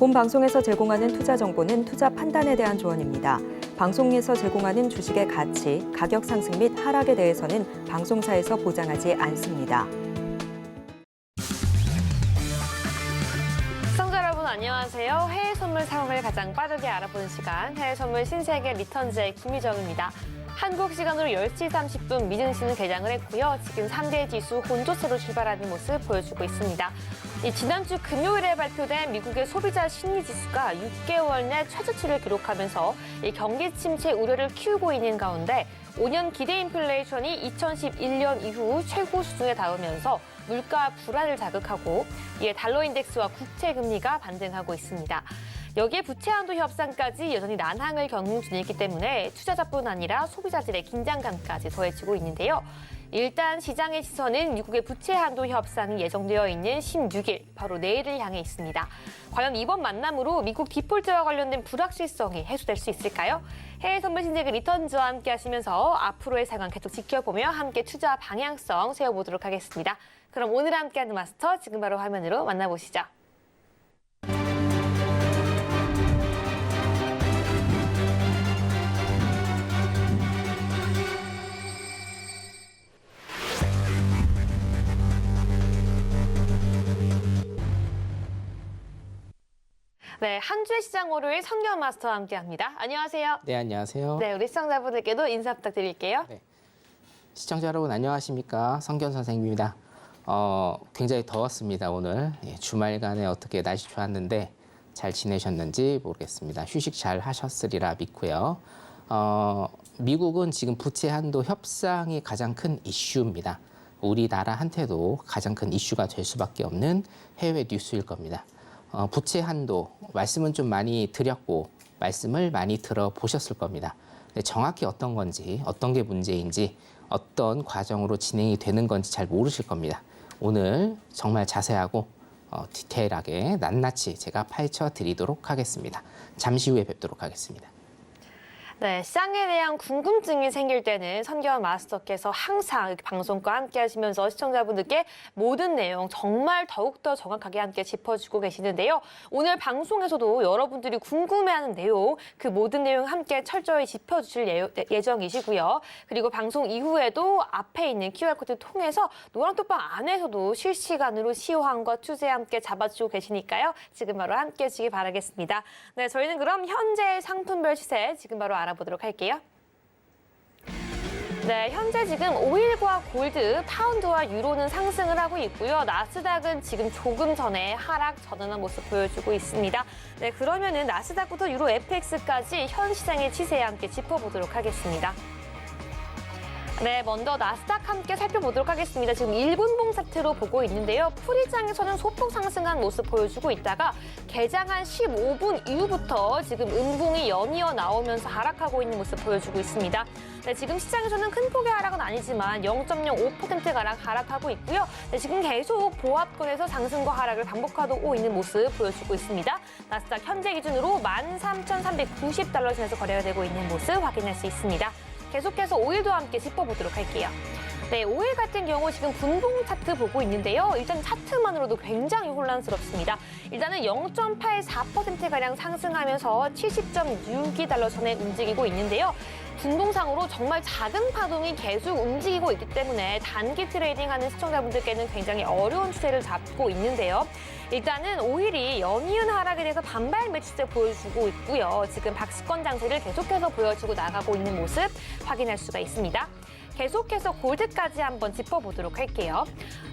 본 방송에서 제공하는 투자 정보는 투자 판단에 대한 조언입니다. 방송에서 제공하는 주식의 가치, 가격 상승 및 하락에 대해서는 방송사에서 보장하지 않습니다. 시청자 여러분 안녕하세요. 해외 선물 상황을 가장 빠르게 알아보는 시간, 해외 선물 신세계 리턴즈의 김희정입니다. 한국 시간으로 10시 30분 미증시는 개장을 했고요. 지금 3대 지수 혼조세로 출발하는 모습 보여주고 있습니다. 지난주 금요일에 발표된 미국의 소비자 심리지수가 6개월 내 최저치를 기록하면서 경기 침체 우려를 키우고 있는 가운데 5년 기대 인플레이션이 2011년 이후 최고 수준에 닿으면서 물가 불안을 자극하고 이에 달러 인덱스와 국채 금리가 반등하고 있습니다. 여기에 부채 한도 협상까지 여전히 난항을 겪는 중이기 때문에 투자자뿐 아니라 소비자들의 긴장감까지 더해지고 있는데요. 일단 시장의 시선은 미국의 부채 한도 협상이 예정되어 있는 16일, 바로 내일을 향해 있습니다. 과연 이번 만남으로 미국 디폴트와 관련된 불확실성이 해소될 수 있을까요? 해외 선물 신세계 리턴즈와 함께 하시면서 앞으로의 상황 계속 지켜보며 함께 투자 방향성 세워보도록 하겠습니다. 그럼 오늘 함께하는 마스터 지금 바로 화면으로 만나보시죠. 네, 한 주의 시장 월요일 성경 마스터와 함께합니다. 안녕하세요. 네, 안녕하세요. 네, 우리 시청자분들께도 인사 부탁드릴게요. 네. 시청자 여러분 안녕하십니까? 성견 선생님입니다. 굉장히 더웠습니다, 오늘. 주말간에 어떻게 날씨 좋았는데 잘 지내셨는지 모르겠습니다. 휴식 잘 하셨으리라 믿고요. 미국은 지금 부채 한도 협상이 가장 큰 이슈입니다. 우리나라한테도 가장 큰 이슈가 될 수밖에 없는 해외 뉴스일 겁니다. 부채 한도 말씀은 좀 많이 드렸고 말씀을 많이 들어보셨을 겁니다. 근데 정확히 어떤 건지, 어떤 게 문제인지, 어떤 과정으로 진행이 되는 건지 잘 모르실 겁니다. 오늘 정말 자세하고 디테일하게 낱낱이 제가 파헤쳐 드리도록 하겠습니다. 잠시 후에 뵙도록 하겠습니다. 네, 시장에 대한 궁금증이 생길 때는 선경 마스터께서 항상 이렇게 방송과 함께 하시면서 시청자분들께 모든 내용 정말 더욱더 정확하게 함께 짚어주고 계시는데요. 오늘 방송에서도 여러분들이 궁금해하는 내용, 그 모든 내용 함께 철저히 짚어주실 예정이시고요. 그리고 방송 이후에도 앞에 있는 QR코드 통해서 노랑톡방 안에서도 실시간으로 시황과 추세 함께 잡아주고 계시니까요. 지금 바로 함께 해주시기 바라겠습니다. 네, 저희는 그럼 현재 상품별 시세 지금 바로 알아보도록 할게요. 네, 현재 지금 오일과 골드, 파운드와 유로는 상승을 하고 있고요. 나스닥은 지금 조금 전에 하락 전환한 모습 보여주고 있습니다. 네, 그러면은 나스닥부터 유로 FX까지 현 시장의 시세 함께 짚어보도록 하겠습니다. 네, 먼저 나스닥 함께 살펴보도록 하겠습니다. 지금 1분봉 차트로 보고 있는데요. 풀이장에서는 소폭 상승한 모습 보여주고 있다가 개장한 15분 이후부터 지금 음봉이 연이어 나오면서 하락하고 있는 모습 보여주고 있습니다. 네, 지금 시장에서는 큰 폭의 하락은 아니지만 0.05%가량 하락하고 있고요. 네, 지금 계속 보합권에서 상승과 하락을 반복하고 있는 모습 보여주고 있습니다. 나스닥 현재 기준으로 13,390달러 선에서 거래가 되고 있는 모습 확인할 수 있습니다. 계속해서 오일도 함께 짚어보도록 할게요. 네, 오일 같은 경우 지금 분봉 차트 보고 있는데요. 일단 차트만으로도 굉장히 혼란스럽습니다. 일단은 0.84%가량 상승하면서 70.62달러 선에 움직이고 있는데요. 분봉상으로 정말 작은 파동이 계속 움직이고 있기 때문에 단기 트레이딩하는 시청자분들께는 굉장히 어려운 추세를 잡고 있는데요. 일단은 오일이 연이은 하락에 대해서 반발 매수세 보여주고 있고요. 지금 박스권 장세를 계속해서 보여주고 나가고 있는 모습 확인할 수가 있습니다. 계속해서 골드까지 한번 짚어보도록 할게요.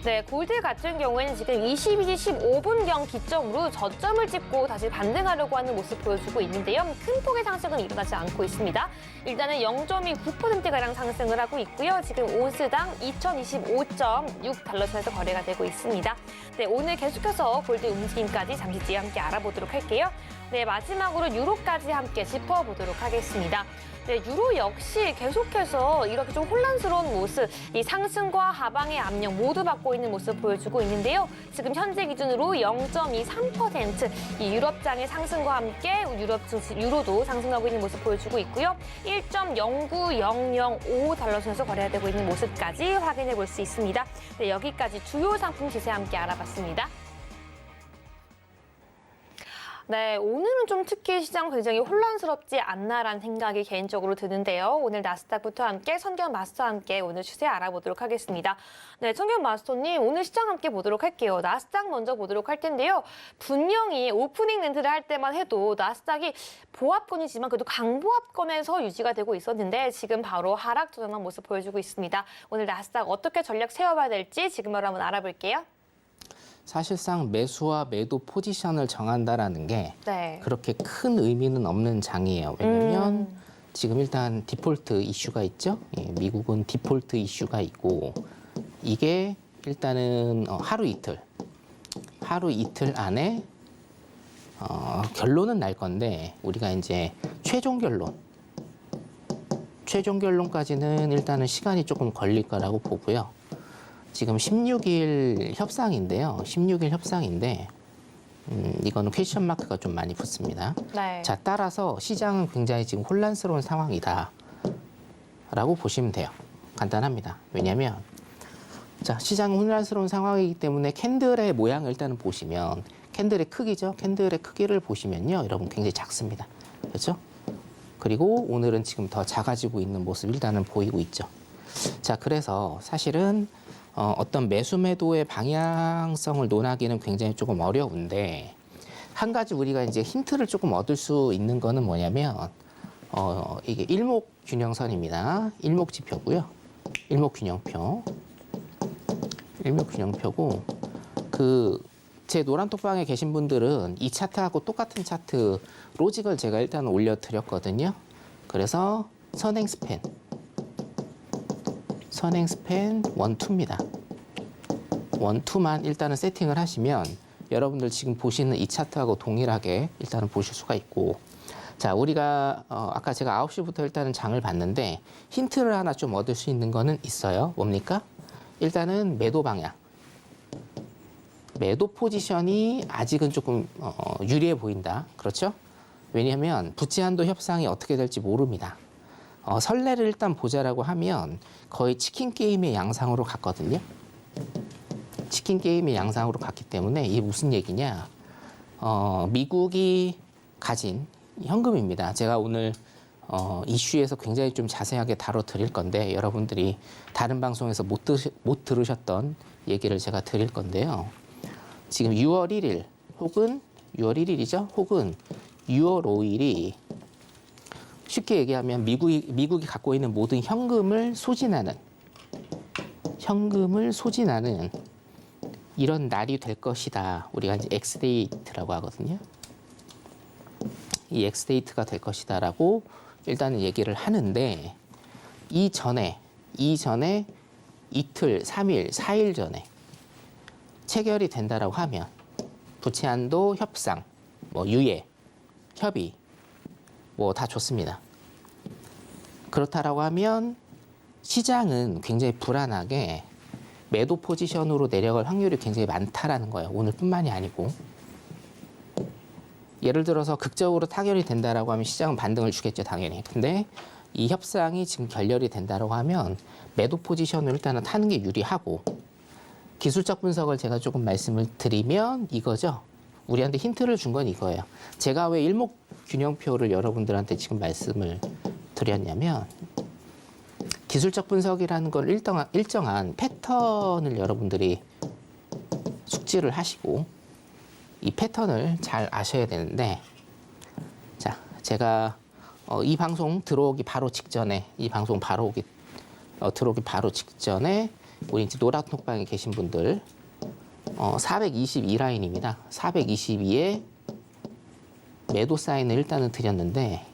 네, 골드 같은 경우에는 지금 22시 15분경 기점으로 저점을 찍고 다시 반등하려고 하는 모습 보여주고 있는데요. 큰 폭의 상승은 일어나지 않고 있습니다. 일단은 0.29%가량 상승을 하고 있고요. 지금 온스당 2025.6달러 선에서 거래가 되고 있습니다. 네, 오늘 계속해서 골드 움직임까지 잠시 뒤에 함께 알아보도록 할게요. 네, 마지막으로 유로까지 함께 짚어보도록 하겠습니다. 네, 유로 역시 계속해서 이렇게 좀 혼란스러운 모습, 이 상승과 하방의 압력 모두 받고 있는 모습 보여주고 있는데요. 지금 현재 기준으로 0.23%, 이 유럽장의 상승과 함께 유로도 상승하고 있는 모습 보여주고 있고요. 1.09005달러 선에서 거래가 되고 있는 모습까지 확인해 볼 수 있습니다. 네, 여기까지 주요 상품 시세 함께 알아봤습니다. 네, 오늘은 좀 특히 시장 굉장히 혼란스럽지 않나라는 생각이 개인적으로 드는데요. 오늘 나스닥부터 함께 선경 마스터와 함께 오늘 추세 알아보도록 하겠습니다. 네, 선경 마스터님, 오늘 시장 함께 보도록 할게요. 나스닥 먼저 보도록 할 텐데요. 분명히 오프닝 렌트를 할 때만 해도 나스닥이 보합권이지만 그래도 강보합권에서 유지가 되고 있었는데 지금 바로 하락 전환한 모습 보여주고 있습니다. 오늘 나스닥 어떻게 전략 세워봐야 될지 지금 바로 한번 알아볼게요. 사실상 매수와 매도 포지션을 정한다라는 게 네. 그렇게 큰 의미는 없는 장이에요. 왜냐면 지금 일단 디폴트 이슈가 있죠. 예, 미국은 디폴트 이슈가 있고 이게 일단은 하루 이틀 안에 결론은 날 건데 우리가 이제 최종 결론까지는 일단은 시간이 조금 걸릴 거라고 보고요. 지금 16일 협상인데요. 16일 협상인데 이거는 퀘스천 마크가 좀 많이 붙습니다. 네. 자, 따라서 시장은 굉장히 지금 혼란스러운 상황이다 라고 보시면 돼요. 간단합니다. 왜냐하면 자, 시장은 혼란스러운 상황이기 때문에 캔들의 모양을 일단은 보시면 캔들의 크기죠. 캔들의 크기를 보시면요. 여러분 굉장히 작습니다. 그렇죠? 그리고 오늘은 지금 더 작아지고 있는 모습 일단은 보이고 있죠. 자, 그래서 사실은 어떤 매수 매도의 방향성을 논하기는 굉장히 조금 어려운데 한 가지 우리가 이제 힌트를 조금 얻을 수 있는 거는 뭐냐면 이게 일목균형선입니다. 일목지표고요. 일목균형표고 제 노란톡방에 계신 분들은 이 차트하고 똑같은 차트 로직을 제가 일단 올려드렸거든요. 그래서 선행스팬 1, 2입니다. 1, 2만 일단은 세팅을 하시면 여러분들 지금 보시는 이 차트하고 동일하게 일단은 보실 수가 있고 자, 우리가 아까 제가 9시부터 일단은 장을 봤는데 힌트를 하나 좀 얻을 수 있는 거는 있어요. 뭡니까? 일단은 매도 방향. 매도 포지션이 아직은 조금 유리해 보인다. 그렇죠? 왜냐하면 부채한도 협상이 어떻게 될지 모릅니다. 선례를 일단 보자라고 하면 거의 치킨 게임의 양상으로 갔거든요. 치킨 게임의 양상으로 갔기 때문에 이게 무슨 얘기냐? 미국이 가진 현금입니다. 제가 오늘 이슈에서 굉장히 좀 자세하게 다뤄드릴 건데 여러분들이 다른 방송에서 못 들으셨던 얘기를 제가 드릴 건데요. 지금 6월 1일 혹은 6월 1일이죠. 혹은 6월 5일이 쉽게 얘기하면 미국이 갖고 있는 모든 현금을 소진하는 이런 날이 될 것이다. 우리가 이제 엑스데이트라고 하거든요. 이 엑스데이트가 될 것이다라고 일단은 얘기를 하는데 이전에 이틀, 3일, 4일 전에 체결이 된다라고 하면 부채 한도 협상, 유예, 협의 다 좋습니다. 그렇다라고 하면 시장은 굉장히 불안하게 매도 포지션으로 내려갈 확률이 굉장히 많다라는 거예요. 오늘뿐만이 아니고. 예를 들어서 극적으로 타결이 된다라고 하면 시장은 반등을 주겠죠, 당연히. 근데 이 협상이 지금 결렬이 된다라고 하면 매도 포지션을 일단은 타는 게 유리하고 기술적 분석을 제가 조금 말씀을 드리면 이거죠. 우리한테 힌트를 준 건 이거예요. 제가 왜 일목균형표를 여러분들한테 지금 말씀을 드렸냐면 기술적 분석이라는 걸 일정한 패턴을 여러분들이 숙지를 하시고 이 패턴을 잘 아셔야 되는데 자, 제가 이 방송 들어오기 바로 직전에 들어오기 바로 직전에 우리 이제 노란톡방에 계신 분들 422라인입니다. 422에 매도 사인을 일단은 드렸는데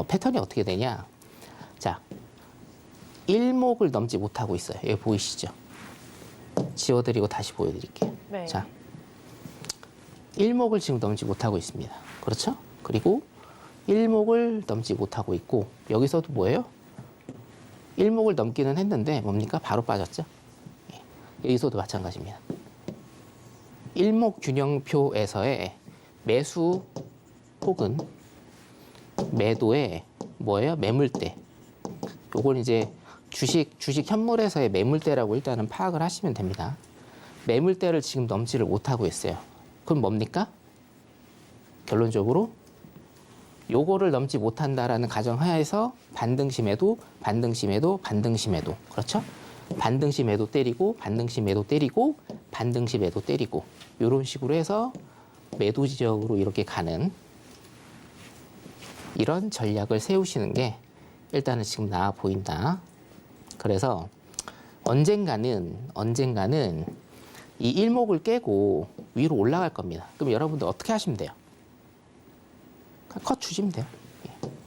패턴이 어떻게 되냐? 자, 일목을 넘지 못하고 있어요. 여기 보이시죠? 지워드리고 다시 보여드릴게요. 네. 자, 일목을 지금 넘지 못하고 있습니다. 그렇죠? 그리고 일목을 넘지 못하고 있고 여기서도 뭐예요? 일목을 넘기는 했는데 뭡니까? 바로 빠졌죠? 여기서도 마찬가지입니다. 일목균형표에서의 매수 혹은 매도의 뭐예요? 매물대. 요걸 이제 주식 현물에서의 매물대라고 일단은 파악을 하시면 됩니다. 매물대를 지금 넘지를 못하고 있어요. 그럼 뭡니까? 결론적으로 요거를 넘지 못한다라는 가정하에서 반등심에도 그렇죠? 반등심에도 때리고 반등심에도 때리고 반등심에도 때리고 이런 식으로 해서 매도 지역으로 이렇게 가는 이런 전략을 세우시는 게 일단은 지금 나아 보인다. 그래서 언젠가는 이 일목을 깨고 위로 올라갈 겁니다. 그럼 여러분들 어떻게 하시면 돼요? 컷 주시면 돼요.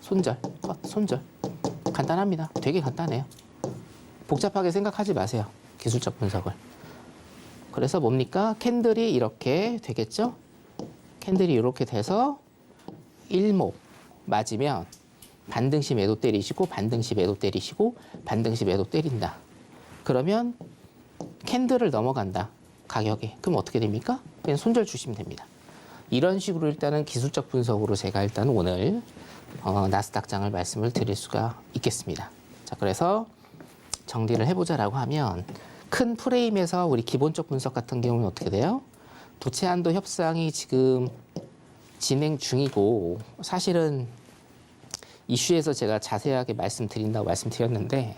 손절, 컷, 손절. 간단합니다. 되게 간단해요. 복잡하게 생각하지 마세요. 기술적 분석을. 그래서 뭡니까? 캔들이 이렇게 되겠죠? 캔들이 이렇게 돼서 일목 맞으면 반등시 매도 때리시고 반등시 매도 때리시고 반등시 매도 때린다. 그러면 캔들을 넘어간다. 가격이. 그럼 어떻게 됩니까? 그냥 손절 주시면 됩니다. 이런 식으로 일단은 기술적 분석으로 제가 일단 오늘 나스닥장을 말씀을 드릴 수가 있겠습니다. 자, 그래서 정리를 해보자라고 하면 큰 프레임에서 우리 기본적 분석 같은 경우는 어떻게 돼요? 도체 한도 협상이 지금 진행 중이고 사실은 이슈에서 제가 자세하게 말씀드린다고 말씀드렸는데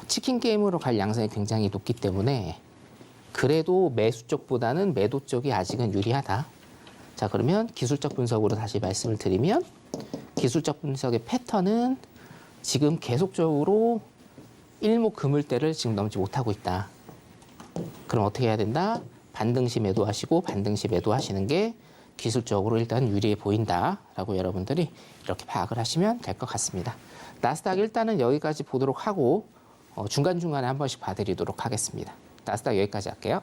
치킨 게임으로 갈 양상이 굉장히 높기 때문에 그래도 매수 쪽보다는 매도 쪽이 아직은 유리하다. 자, 그러면 기술적 분석으로 다시 말씀을 드리면 기술적 분석의 패턴은 지금 계속적으로 일목 그물대를 지금 넘지 못하고 있다. 그럼 어떻게 해야 된다? 반등시 매도하시고 반등시 매도하시는 게 기술적으로 일단 유리해 보인다라고 여러분들이 이렇게 파악을 하시면 될 것 같습니다. 나스닥 일단은 여기까지 보도록 하고 중간중간에 한 번씩 봐드리도록 하겠습니다. 나스닥 여기까지 할게요.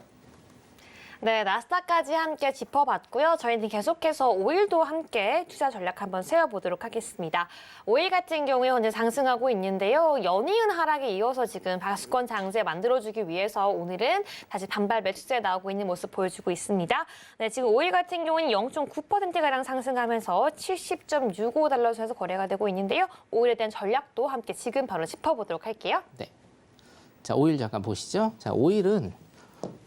네, 나스닥까지 함께 짚어봤고요. 저희는 계속해서 오일도 함께 투자 전략 한번 세워보도록 하겠습니다. 오일 같은 경우에 현재 상승하고 있는데요. 연이은 하락에 이어서 지금 박스권 장세 만들어주기 위해서 오늘은 다시 반발 매수세 나오고 있는 모습 보여주고 있습니다. 네, 지금 오일 같은 경우는 0.9%가량 상승하면서 70.65달러에서 거래가 되고 있는데요. 오일에 대한 전략도 함께 지금 바로 짚어보도록 할게요. 네. 자, 오일 잠깐 보시죠. 자, 오일은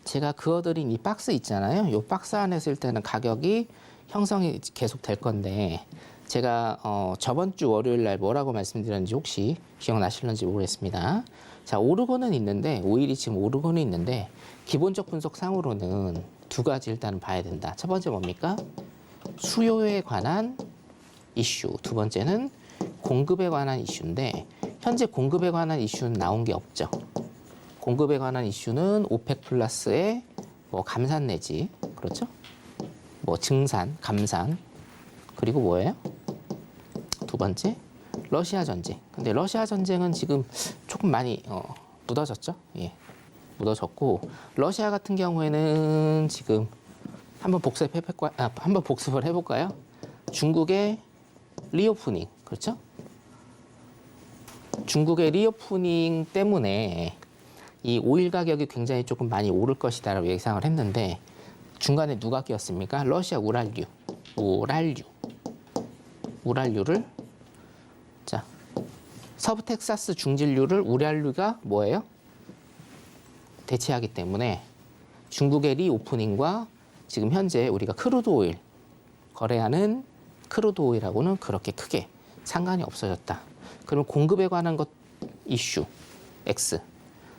제가 그어드린 이 박스 있잖아요. 이 박스 안에 있을 때는 가격이 형성이 계속 될 건데 제가 저번 주 월요일 날 뭐라고 말씀드렸는지 혹시 기억나실는지 모르겠습니다. 자, 오르고는 있는데 오일이 지금 오르고는 있는데 기본적 분석 상으로는 두 가지 일단 봐야 된다. 첫 번째 뭡니까? 수요에 관한 이슈. 두 번째는 공급에 관한 이슈인데 현재 공급에 관한 이슈는 나온 게 없죠. 공급에 관한 이슈는 오펙 플러스의 뭐 감산 내지 그렇죠? 뭐 증산, 감산 그리고 뭐예요? 두 번째 러시아 전쟁. 근데 러시아 전쟁은 지금 조금 많이 묻어졌죠? 예, 묻어졌고 러시아 같은 경우에는 지금 한번 복습을 해볼까요? 중국의 리오프닝 그렇죠? 중국의 리오프닝 때문에 이 오일 가격이 굉장히 조금 많이 오를 것이다라고 예상을 했는데 중간에 누가 끼었습니까? 러시아 우랄유를 자 서부 텍사스 중진류를 우랄유가 뭐예요? 대체하기 때문에 중국의 리오프닝과 지금 현재 우리가 크루드 오일 거래하는 크루드 오일하고는 그렇게 크게 상관이 없어졌다. 그럼 공급에 관한 것 이슈 X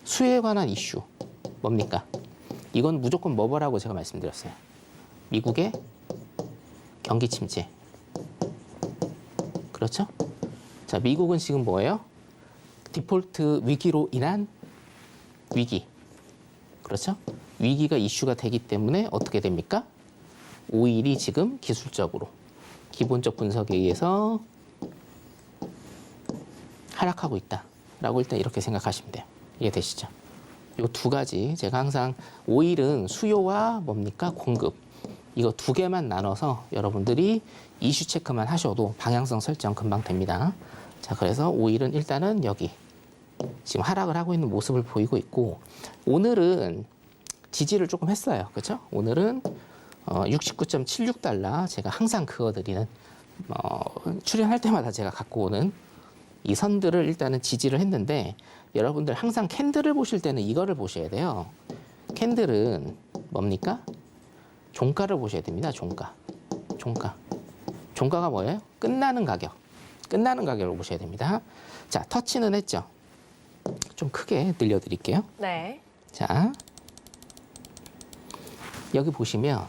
수요에 관한 이슈 뭡니까? 이건 무조건 뭐라고 제가 말씀드렸어요. 미국의 경기 침체. 그렇죠? 자, 미국은 지금 뭐예요? 디폴트 위기로 인한 위기. 그렇죠? 위기가 이슈가 되기 때문에 어떻게 됩니까? 오일이 지금 기술적으로 기본적 분석에 의해서 하락하고 있다라고 일단 이렇게 생각하시면 돼요. 이해되시죠? 이 두 가지 제가 항상 오일은 수요와 뭡니까? 공급 이거 두 개만 나눠서 여러분들이 이슈 체크만 하셔도 방향성 설정 금방 됩니다. 자, 그래서 오일은 일단은 여기 지금 하락을 하고 있는 모습을 보이고 있고 오늘은 지지를 조금 했어요. 그렇죠? 오늘은 69.76달러 제가 항상 그어드리는 출연할 때마다 제가 갖고 오는 이 선들을 일단은 지지를 했는데 여러분들 항상 캔들을 보실 때는 이거를 보셔야 돼요. 캔들은 뭡니까? 종가를 보셔야 됩니다. 종가. 종가. 종가가 뭐예요? 끝나는 가격. 끝나는 가격을 보셔야 됩니다. 자, 터치는 했죠. 좀 크게 늘려드릴게요. 네. 자, 여기 보시면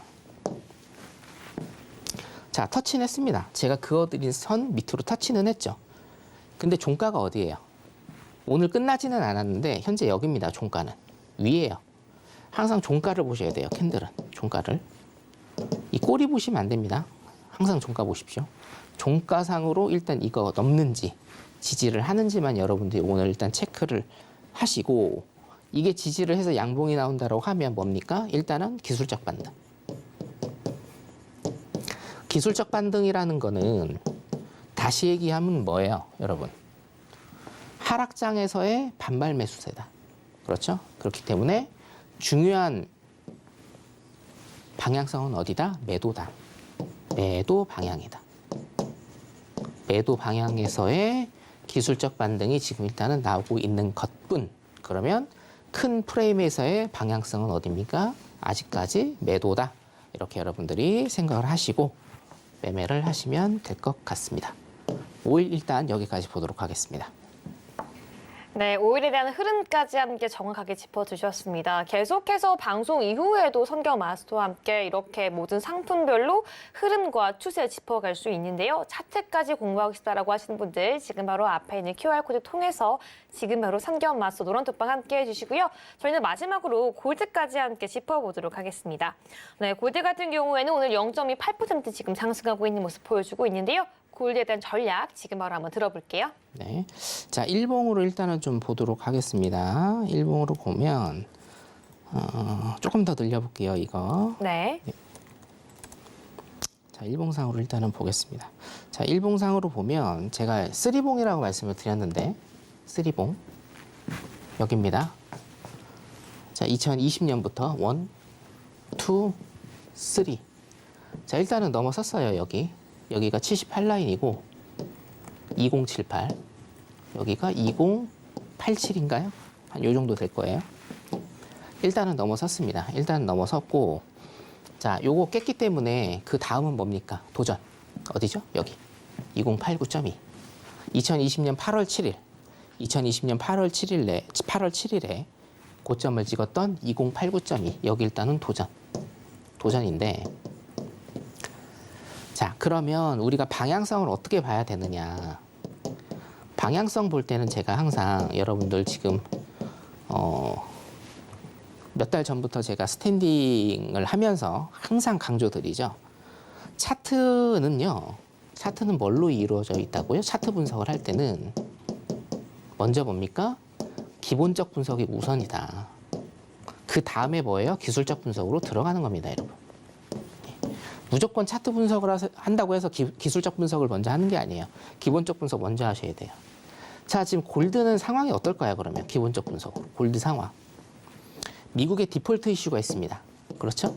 자, 터치는 했습니다. 제가 그어드린 선 밑으로 터치는 했죠. 근데 종가가 어디예요? 오늘 끝나지는 않았는데 현재 여기입니다. 종가는 위에요. 항상 종가를 보셔야 돼요. 캔들은 종가를. 이 꼬리 보시면 안 됩니다. 항상 종가 보십시오. 종가상으로 일단 이거 넘는지 지지를 하는지만 여러분들이 오늘 일단 체크를 하시고, 이게 지지를 해서 양봉이 나온다고 하면 뭡니까? 일단은 기술적 반등. 기술적 반등이라는 거는 다시 얘기하면 뭐예요, 여러분? 하락장에서의 반발 매수세다. 그렇죠? 그렇기 때문에 중요한 방향성은 어디다? 매도다. 매도 방향이다. 매도 방향에서의 기술적 반등이 지금 일단은 나오고 있는 것뿐. 그러면 큰 프레임에서의 방향성은 어디입니까? 아직까지 매도다. 이렇게 여러분들이 생각을 하시고 매매를 하시면 될 것 같습니다. 5일 일단 여기까지 보도록 하겠습니다. 네, 5일에 대한 흐름까지 함께 정확하게 짚어주셨습니다. 계속해서 방송 이후에도 선경 마스터와 함께 이렇게 모든 상품별로 흐름과 추세 짚어갈 수 있는데요. 차트까지 공부하고 싶다라고 하시는 분들 지금 바로 앞에 있는 QR코드 통해서 지금 바로 선경 마스터 노란톡방 함께 해주시고요. 저희는 마지막으로 골드까지 함께 짚어보도록 하겠습니다. 네, 골드 같은 경우에는 오늘 0.28% 지금 상승하고 있는 모습 보여주고 있는데요. 골드에 대한 전략 지금 바로 한번 들어볼게요. 네. 자, 일봉으로 일단은 좀 보도록 하겠습니다. 일봉으로 보면 조금 더 늘려볼게요, 이거. 네. 자, 일봉상으로 일단은 보겠습니다. 자, 일봉상으로 보면 제가 쓰리봉이라고 말씀을 드렸는데, 쓰리봉 여기입니다. 자, 2020년부터 1, 2, 3. 자, 일단은 넘어섰어요, 여기. 여기가 78라인이고 2078, 여기가 2087인가요? 한 요 정도 될 거예요. 일단은 넘어섰습니다. 일단 넘어섰고, 자, 요거 깼기 때문에 그 다음은 뭡니까? 도전. 어디죠? 여기 2089.2. 2020년 8월 7일 2020년 8월 7일에 고점을 찍었던 2089.2. 여기 일단은 도전인데, 자, 그러면 우리가 방향성을 어떻게 봐야 되느냐. 방향성 볼 때는 제가 항상 여러분들 지금 몇 달 전부터 제가 스탠딩을 하면서 항상 강조드리죠. 차트는 뭘로 이루어져 있다고요? 차트 분석을 할 때는 먼저 뭡니까? 기본적 분석이 우선이다. 그 다음에 뭐예요? 기술적 분석으로 들어가는 겁니다, 여러분. 무조건 차트 분석을 한다고 해서 기술적 분석을 먼저 하는 게 아니에요. 기본적 분석 먼저 하셔야 돼요. 자, 지금 골드는 상황이 어떨까요, 그러면? 기본적 분석으로. 골드 상황. 미국의 디폴트 이슈가 있습니다. 그렇죠?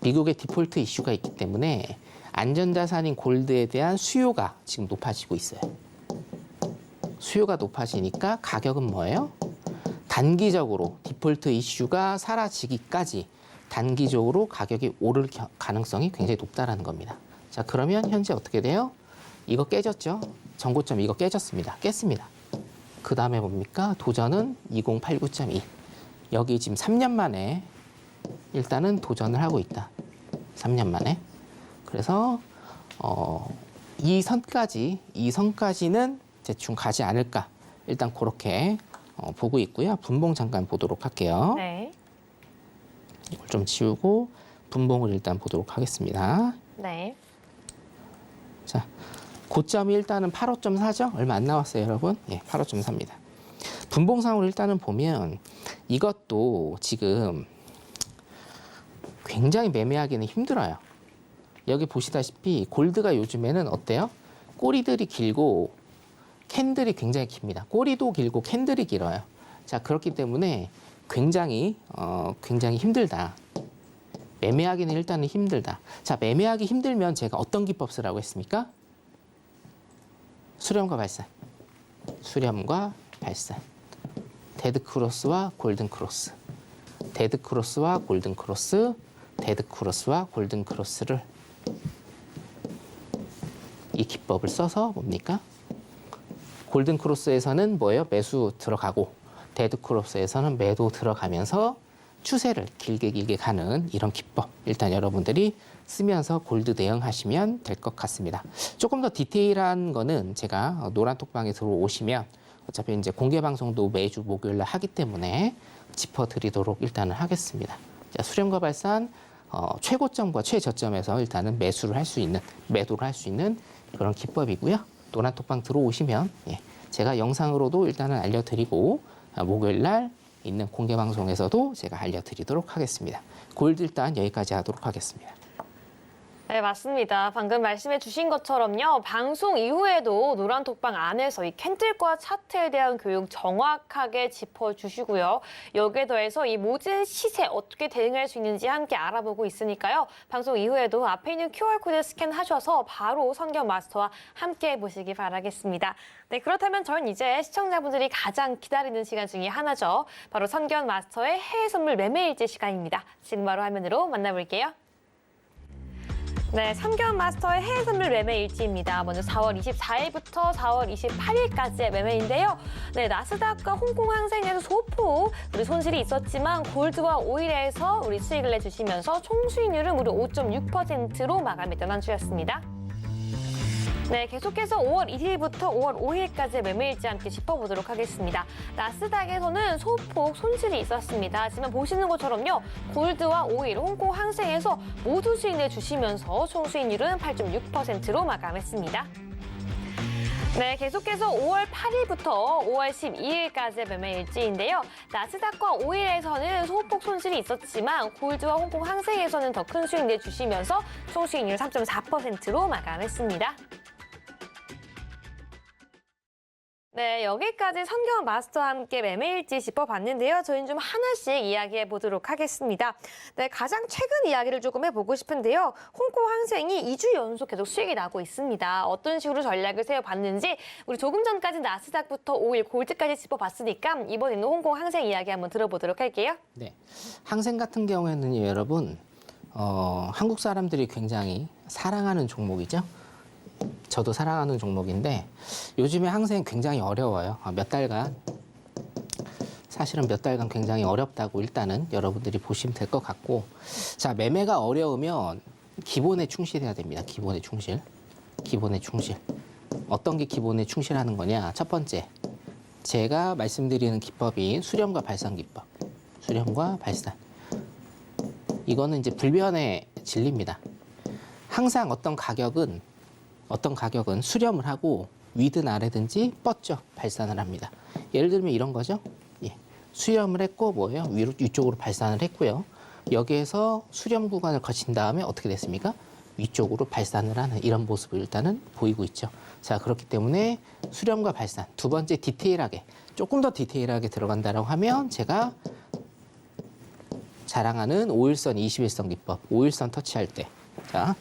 미국의 디폴트 이슈가 있기 때문에 안전자산인 골드에 대한 수요가 지금 높아지고 있어요. 수요가 높아지니까 가격은 뭐예요? 단기적으로 디폴트 이슈가 사라지기까지 단기적으로 가격이 오를 가능성이 굉장히 높다라는 겁니다. 자, 그러면 현재 어떻게 돼요? 이거 깨졌죠? 전고점 이거 깨졌습니다. 깼습니다. 그 다음에 뭡니까? 도전은 2089.2. 여기 지금 3년 만에 일단은 도전을 하고 있다. 3년 만에. 그래서 이 선까지는 대충 가지 않을까. 일단 그렇게 보고 있고요. 분봉 잠깐 보도록 할게요. 네. 이걸 좀 지우고 분봉을 일단 보도록 하겠습니다. 네. 자, 고점이 일단은 85.4죠? 얼마 안 나왔어요, 여러분. 예, 85.4입니다. 분봉상으로 일단은 보면 이것도 지금 굉장히 매매하기는 힘들어요. 여기 보시다시피 골드가 요즘에는 어때요? 꼬리들이 길고 캔들이 굉장히 깁니다. 꼬리도 길고 캔들이 길어요. 자, 그렇기 때문에 굉장히 힘들다. 매매하기는 일단은 힘들다. 자, 매매하기 힘들면 제가 어떤 기법 쓰라고 했습니까? 수렴과 발산. 수렴과 발산. 데드 크로스와 골든 크로스. 데드 크로스와 골든 크로스. 데드 크로스와 골든 크로스를 기법을 써서 뭡니까? 골든 크로스에서는 뭐예요? 매수 들어가고 데드 크로스에서는 매도 들어가면서 추세를 길게 가는 이런 기법 일단 여러분들이 쓰면서 골드 대응하시면 될 것 같습니다. 조금 더 디테일한 거는 제가 노란톡방에 들어오시면 어차피 이제 공개 방송도 매주 목요일 날 하기 때문에 짚어드리도록 일단은 하겠습니다. 자, 수렴과 발산 최고점과 최저점에서 일단은 매도를 할 수 있는 그런 기법이고요. 노란톡방 들어오시면 제가 영상으로도 일단은 알려드리고 목요일 날 있는 공개 방송에서도 제가 알려드리도록 하겠습니다. 골드 일단 여기까지 하도록 하겠습니다. 네, 맞습니다. 방금 말씀해 주신 것처럼요. 방송 이후에도 노란톡방 안에서 이 캔들과 차트에 대한 교육 정확하게 짚어주시고요. 여기에 더해서 이 모든 시세 어떻게 대응할 수 있는지 함께 알아보고 있으니까요. 방송 이후에도 앞에 있는 QR코드 스캔하셔서 바로 선경 마스터와 함께 보시기 바라겠습니다. 네, 그렇다면 저는 이제 시청자분들이 가장 기다리는 시간 중에 하나죠. 바로 선경 마스터의 해외 선물 매매일지 시간입니다. 지금 바로 화면으로 만나볼게요. 네, 선경 마스터의 해외 선물 매매 일지입니다. 먼저 4월 24일부터 4월 28일까지의 매매인데요. 네, 나스닥과 홍콩 항생에서 소폭 우리 손실이 있었지만 골드와 오일에서 우리 수익을 내주시면서 총 수익률은 무려 5.6%로 마감했던 한 주였습니다. 네, 계속해서 5월 1일부터 5월 5일까지의 매매일지 함께 짚어보도록 하겠습니다. 나스닥에서는 소폭 손실이 있었습니다. 하지만 보시는 것처럼요. 골드와 오일, 홍콩 항생에서 모두 수익 내주시면서 총 수익률은 8.6%로 마감했습니다. 네, 계속해서 5월 8일부터 5월 12일까지의 매매일지인데요. 나스닥과 오일에서는 소폭 손실이 있었지만 골드와 홍콩 항생에서는 더 큰 수익 내주시면서 총 수익률 3.4%로 마감했습니다. 네, 여기까지 선경 마스터와 함께 매매일지 짚어봤는데요. 저희는 좀 하나씩 이야기해 보도록 하겠습니다. 네, 가장 최근 이야기를 조금 해보고 싶은데요. 홍콩 항생이 2주 연속 계속 수익이 나고 있습니다. 어떤 식으로 전략을 세워봤는지 우리 조금 전까지 나스닥부터 오일, 골드까지 짚어봤으니까 이번에는 홍콩 항생 이야기 한번 들어보도록 할게요. 네, 항생 같은 경우에는 여러분 한국 사람들이 굉장히 사랑하는 종목이죠. 저도 사랑하는 종목인데 요즘에 항생 굉장히 어려워요. 사실은 몇 달간 굉장히 어렵다고 일단은 여러분들이 보시면 될 것 같고, 자, 매매가 어려우면 기본에 충실해야 됩니다. 기본에 충실. 어떤 게 기본에 충실하는 거냐? 첫 번째, 제가 말씀드리는 기법이 수렴과 발산 기법. 수렴과 발산. 이거는 이제 불변의 진리입니다. 항상 어떤 가격은 수렴을 하고 위든 아래든지 뻗죠. 발산을 합니다. 예를 들면 이런 거죠. 수렴을 했고 뭐예요? 위쪽으로 발산을 했고요. 여기에서 수렴 구간을 거친 다음에 어떻게 됐습니까? 위쪽으로 발산을 하는 이런 모습을 일단은 보이고 있죠. 자, 그렇기 때문에 수렴과 발산. 두 번째 조금 더 디테일하게 들어간다라고 하면 제가 자랑하는 5일선, 21선 기법. 5일선 터치할 때. 자,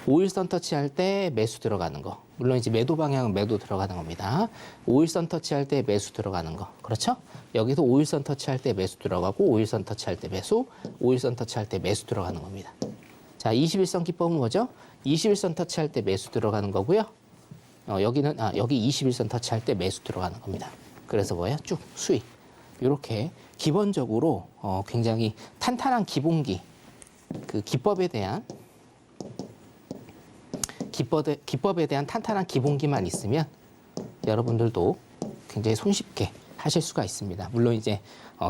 5일선 터치할 때 매수 들어가는 거. 물론 이제 매도 방향은 매도 들어가는 겁니다. 5일선 터치할 때 매수 들어가는 거. 그렇죠? 여기도 5일선 터치할 때 매수 들어가고 5일선 터치할 때 매수, 5일선 터치할 때 매수 들어가는 겁니다. 자, 21선 기법은 뭐죠? 21선 터치할 때 매수 들어가는 거고요. 여기 21선 터치할 때 매수 들어가는 겁니다. 그래서 뭐예요? 쭉 수익. 이렇게 기본적으로 굉장히 탄탄한 기본기, 그 기법에 대한 탄탄한 기본기만 있으면 여러분들도 굉장히 손쉽게 하실 수가 있습니다. 물론 이제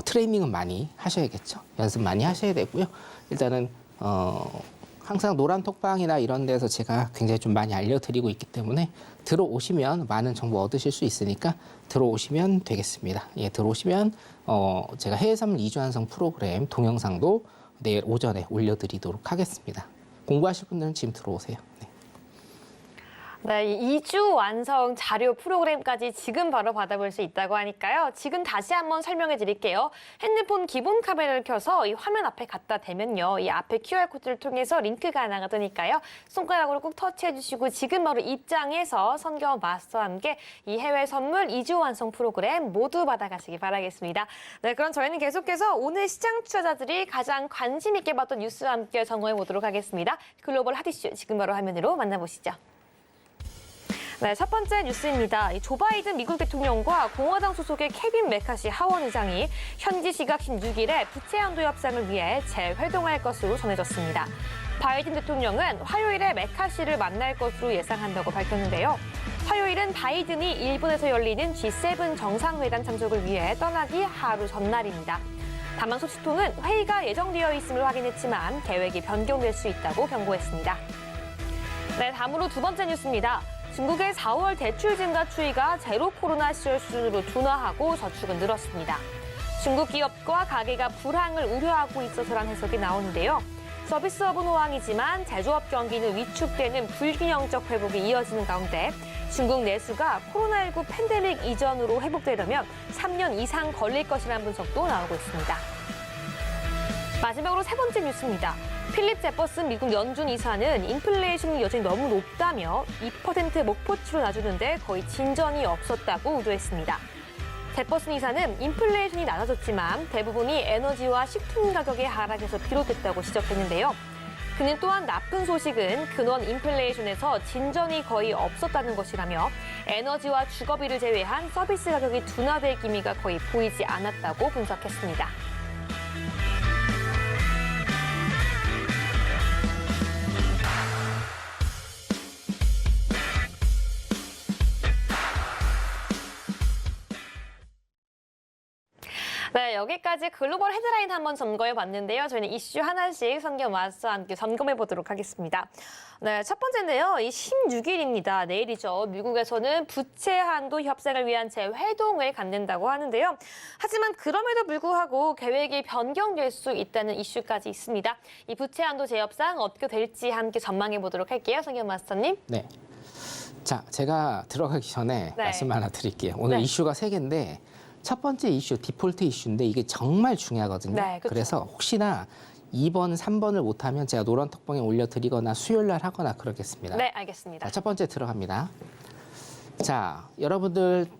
트레이닝은 많이 하셔야겠죠. 연습 많이 하셔야 되고요. 일단은 항상 노란톡방이나 이런 데서 제가 굉장히 좀 많이 알려드리고 있기 때문에 들어오시면 많은 정보 얻으실 수 있으니까 들어오시면 되겠습니다. 예, 들어오시면 제가 해외선물 2주 완성 프로그램 동영상도 내일 오전에 올려드리도록 하겠습니다. 공부하실 분들은 지금 들어오세요. 네. 네, 이 2주 완성 자료 프로그램까지 지금 바로 받아볼 수 있다고 하니까요. 지금 다시 한번 설명해 드릴게요. 핸드폰 기본 카메라를 켜서 이 화면 앞에 갖다 대면요. 이 앞에 QR코드를 통해서 링크가 나가더니까요. 손가락으로 꾹 터치해 주시고 지금 바로 입장해서 선경 마스터와 함께 이 해외 선물 2주 완성 프로그램 모두 받아가시기 바라겠습니다. 네, 그럼 저희는 계속해서 오늘 시장 투자자들이 가장 관심 있게 봤던 뉴스와 함께 점검해 보도록 하겠습니다. 글로벌 핫이슈 지금 바로 화면으로 만나보시죠. 네, 첫 번째 뉴스입니다. 조 바이든 미국 대통령과 공화당 소속의 케빈 메카시 하원 의장이 현지 시각 16일에 부채 한도 협상을 위해 재회동할 것으로 전해졌습니다. 바이든 대통령은 화요일에 메카시를 만날 것으로 예상한다고 밝혔는데요. 화요일은 바이든이 일본에서 열리는 G7 정상회담 참석을 위해 떠나기 하루 전날입니다. 다만 소식통은 회의가 예정되어 있음을 확인했지만 계획이 변경될 수 있다고 경고했습니다. 네, 다음으로 두 번째 뉴스입니다. 중국의 4월 대출 증가 추이가 제로 코로나 시절 수준으로 둔화하고 저축은 늘었습니다. 중국 기업과 가게가 불황을 우려하고 있어서란 해석이 나오는데요. 서비스업은 호황이지만 제조업 경기는 위축되는 불균형적 회복이 이어지는 가운데 중국 내수가 코로나19 팬데믹 이전으로 회복되려면 3년 이상 걸릴 것이라는 분석도 나오고 있습니다. 마지막으로 세 번째 뉴스입니다. 필립 제퍼슨 미국 연준 이사는 인플레이션이 여전히 너무 높다며 2% 목표치로 놔주는데 거의 진전이 없었다고 우려했습니다. 제퍼슨 이사는 인플레이션이 낮아졌지만 대부분이 에너지와 식품 가격의 하락에서 비롯됐다고 지적했는데요. 그는 또한 나쁜 소식은 근원 인플레이션에서 진전이 거의 없었다는 것이라며 에너지와 주거비를 제외한 서비스 가격이 둔화될 기미가 거의 보이지 않았다고 분석했습니다. 네, 여기까지 글로벌 헤드라인 한번 점검해 봤는데요. 저희는 이슈 하나씩 선경 마스터와 함께 점검해 보도록 하겠습니다. 네, 첫 번째인데요. 이 16일입니다. 내일이죠. 미국에서는 부채 한도 협상을 위한 재회동을 갖는다고 하는데요. 하지만 그럼에도 불구하고 계획이 변경될 수 있다는 이슈까지 있습니다. 이 부채 한도 재협상 어떻게 될지 함께 전망해 보도록 할게요. 선경 마스터님. 네. 자, 제가 들어가기 전에 네. 말씀 하나 드릴게요. 오늘 네. 이슈가 세 개인데 첫 번째 이슈, 디폴트 이슈인데 이게 정말 중요하거든요. 네, 그렇죠. 그래서 혹시나 2번, 3번을 못하면 제가 노란 톡방에 올려드리거나 수요일 날 하거나 그러겠습니다. 네, 알겠습니다. 자, 첫 번째 들어갑니다. 자, 여러분들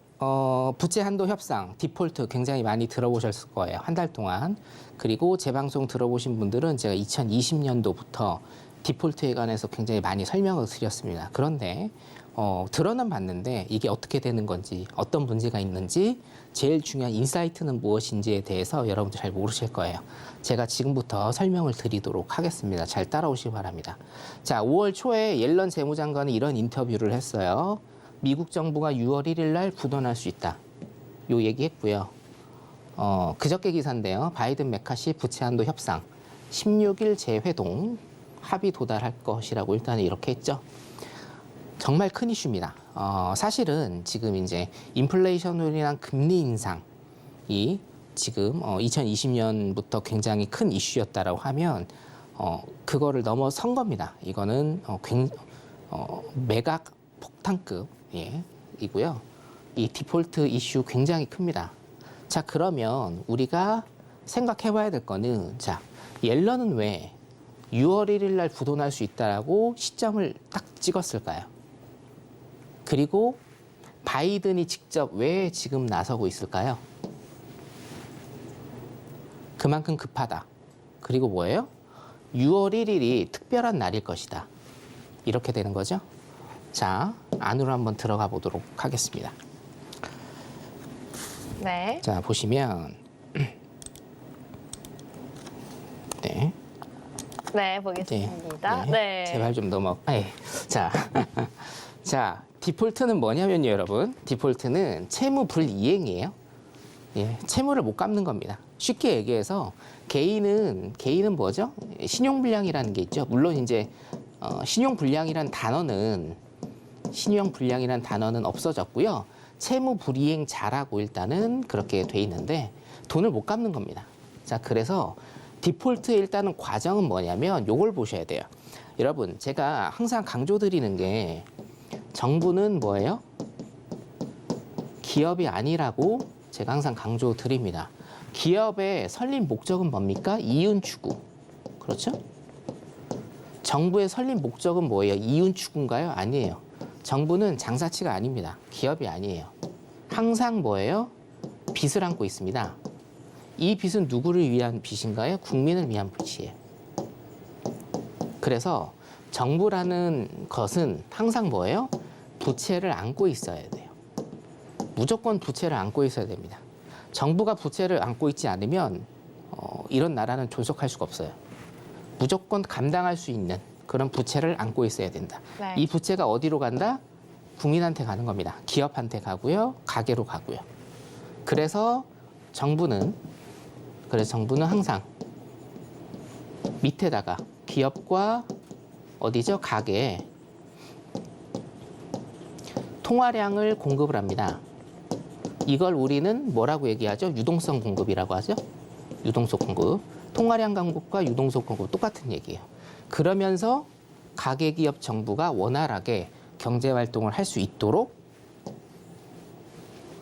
부채 한도 협상, 디폴트 굉장히 많이 들어보셨을 거예요. 한 달 동안. 그리고 제 방송 들어보신 분들은 제가 2020년도부터 디폴트에 관해서 굉장히 많이 설명을 드렸습니다. 그런데 들어는 봤는데 이게 어떻게 되는 건지, 어떤 문제가 있는지, 제일 중요한 인사이트는 무엇인지에 대해서 여러분들 잘 모르실 거예요. 제가 지금부터 설명을 드리도록 하겠습니다. 잘 따라오시기 바랍니다. 자, 5월 초에 옐런 재무장관이 이런 인터뷰를 했어요. 미국 정부가 6월 1일 날 굳어날 수 있다. 요 얘기했고요. 그저께 기사인데요. 바이든 메카시 부채 한도 협상 16일 재회동 합의 도달할 것이라고 일단 이렇게 했죠. 정말 큰 이슈입니다. 사실은 지금 이제 인플레이션이랑 금리 인상이 지금 2020년부터 굉장히 큰 이슈였다라고 하면 그거를 넘어선 겁니다. 이거는 매각 폭탄급 이고요. 이 디폴트 이슈 굉장히 큽니다. 자, 그러면 우리가 생각해봐야 될 거는 자, 옐런은 왜 6월 1일 날 굳어날 수 있다라고 시점을 딱 찍었을까요? 그리고 바이든이 직접 왜 지금 나서고 있을까요? 그만큼 급하다. 그리고 뭐예요? 6월 1일이 특별한 날일 것이다. 이렇게 되는 거죠. 자, 안으로 한번 들어가 보도록 하겠습니다. 네. 자, 보시면 네. 네, 보겠습니다. 네. 제발 좀 넘어. 자, 자, 디폴트는 뭐냐면요, 여러분. 디폴트는 채무 불이행이에요. 채무를 못 갚는 겁니다. 쉽게 얘기해서 개인은 뭐죠? 신용불량이라는 게 있죠. 물론 이제 신용불량이란 단어는 없어졌고요. 채무 불이행자라고 일단은 그렇게 돼 있는데 돈을 못 갚는 겁니다. 자, 그래서 디폴트의 일단은 과정은 뭐냐면 요걸 보셔야 돼요. 여러분, 제가 항상 강조드리는 게 정부는 뭐예요? 기업이 아니라고 제가 항상 강조드립니다. 기업의 설립 목적은 뭡니까? 이윤 추구. 그렇죠? 정부의 설립 목적은 뭐예요? 이윤 추구인가요? 아니에요. 정부는 장사치가 아닙니다. 기업이 아니에요. 항상 뭐예요? 빚을 안고 있습니다. 이 빚은 누구를 위한 빚인가요? 국민을 위한 빚이에요. 그래서 정부라는 것은 항상 뭐예요? 부채를 안고 있어야 돼요. 무조건 부채를 안고 있어야 됩니다. 정부가 부채를 안고 있지 않으면 이런 나라는 존속할 수가 없어요. 무조건 감당할 수 있는 그런 부채를 안고 있어야 된다. 네. 이 부채가 어디로 간다? 국민한테 가는 겁니다. 기업한테 가고요. 가게로 가고요. 그래서 정부는 항상 밑에다가 기업과 어디죠? 가게에 통화량을 공급을 합니다. 이걸 우리는 뭐라고 얘기하죠? 유동성 공급이라고 하죠. 유동성 공급. 통화량 공급과 유동성 공급 똑같은 얘기예요. 그러면서 가계기업 정부가 원활하게 경제활동을 할 수 있도록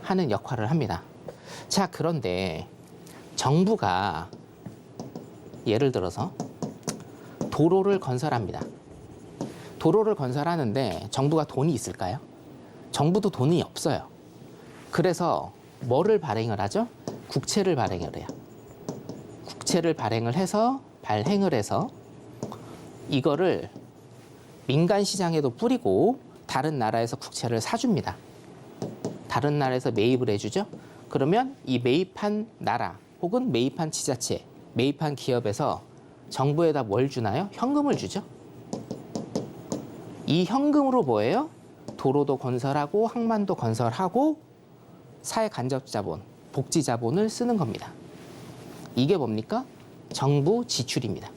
하는 역할을 합니다. 자, 그런데 정부가 예를 들어서 도로를 건설합니다. 도로를 건설하는데 정부가 돈이 있을까요? 정부도 돈이 없어요. 그래서 뭐를 발행을 하죠? 국채를 발행을 해요. 국채를 발행을 해서 이거를 민간 시장에도 뿌리고 다른 나라에서 국채를 사줍니다. 다른 나라에서 매입을 해주죠. 그러면 이 매입한 나라 혹은 매입한 지자체, 매입한 기업에서 정부에다 뭘 주나요? 현금을 주죠. 이 현금으로 뭐예요? 도로도 건설하고 항만도 건설하고 사회간접자본, 복지자본을 쓰는 겁니다. 이게 뭡니까? 정부 지출입니다.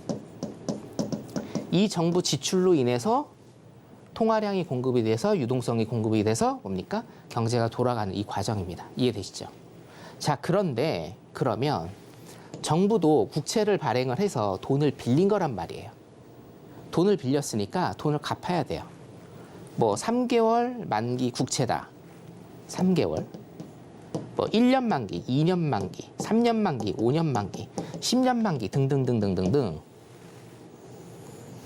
이 정부 지출로 인해서 통화량이 공급이 돼서 유동성이 공급이 돼서 뭡니까? 경제가 돌아가는 이 과정입니다. 이해되시죠? 자, 그런데 그러면 정부도 국채를 발행을 해서 돈을 빌린 거란 말이에요. 돈을 빌렸으니까 돈을 갚아야 돼요. 뭐 3개월 만기 국채다. 3개월. 뭐 1년 만기, 2년 만기, 3년 만기, 5년 만기, 10년 만기 등등등등등등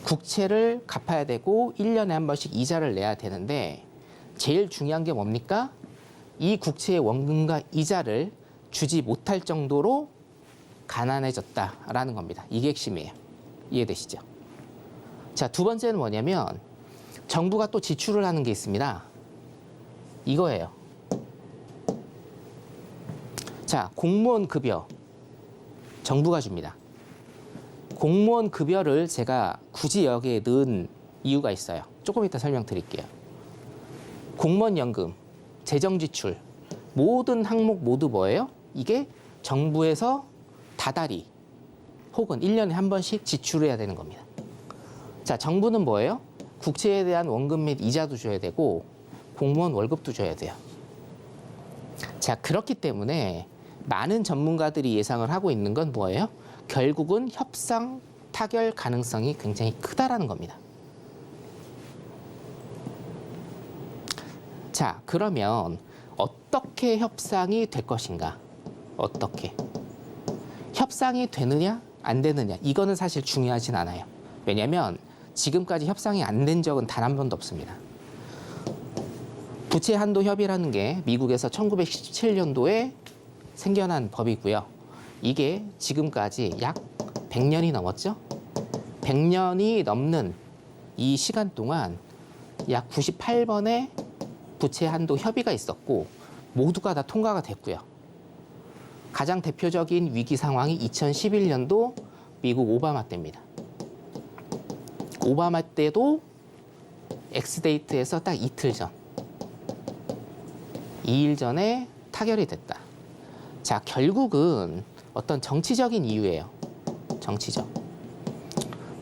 국채를 갚아야 되고 1년에 한 번씩 이자를 내야 되는데 제일 중요한 게 뭡니까? 이 국채의 원금과 이자를 주지 못할 정도로 가난해졌다라는 겁니다. 이게 핵심이에요. 이해되시죠? 자, 두 번째는 뭐냐면 정부가 또 지출을 하는 게 있습니다. 이거예요. 자, 공무원 급여 정부가 줍니다. 공무원 급여를 제가 굳이 여기에 넣은 이유가 있어요. 조금 이따 설명드릴게요. 공무원 연금, 재정 지출, 모든 항목 모두 뭐예요? 이게 정부에서 다달이 혹은 1년에 한 번씩 지출해야 되는 겁니다. 자, 정부는 뭐예요? 국채에 대한 원금 및 이자도 줘야 되고 공무원 월급도 줘야 돼요. 자, 그렇기 때문에 많은 전문가들이 예상을 하고 있는 건 뭐예요? 결국은 협상 타결 가능성이 굉장히 크다라는 겁니다. 자, 그러면 어떻게 협상이 될 것인가? 어떻게? 협상이 되느냐, 안 되느냐? 이거는 사실 중요하진 않아요. 왜냐하면 지금까지 협상이 안 된 적은 단 한 번도 없습니다. 부채 한도 협의라는 게 미국에서 1917년도에 생겨난 법이고요. 이게 지금까지 약 100년이 넘었죠? 100년이 넘는 이 시간 동안 약 98번의 부채 한도 협의가 있었고 모두가 다 통과가 됐고요. 가장 대표적인 위기 상황이 2011년도 미국 오바마 때입니다. 오바마 때도 엑스데이트에서 딱 이틀 전, 2일 전에 타결이 됐다. 자, 결국은 어떤 정치적인 이유예요. 정치적.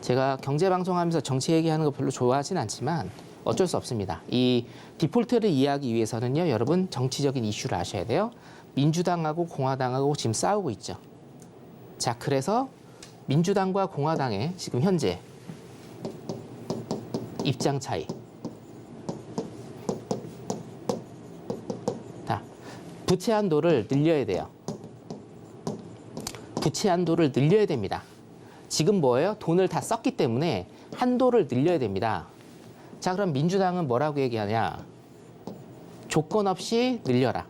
제가 경제방송하면서 정치 얘기하는 거 별로 좋아하진 않지만 어쩔 수 없습니다. 이 디폴트를 이해하기 위해서는요, 여러분 정치적인 이슈를 아셔야 돼요. 민주당하고 공화당하고 지금 싸우고 있죠. 자, 그래서 민주당과 공화당의 지금 현재 입장 차이. 부채 한도를 늘려야 돼요. 부채 한도를 늘려야 됩니다. 지금 뭐예요? 돈을 다 썼기 때문에 한도를 늘려야 됩니다. 자, 그럼 민주당은 뭐라고 얘기하냐? 조건 없이 늘려라.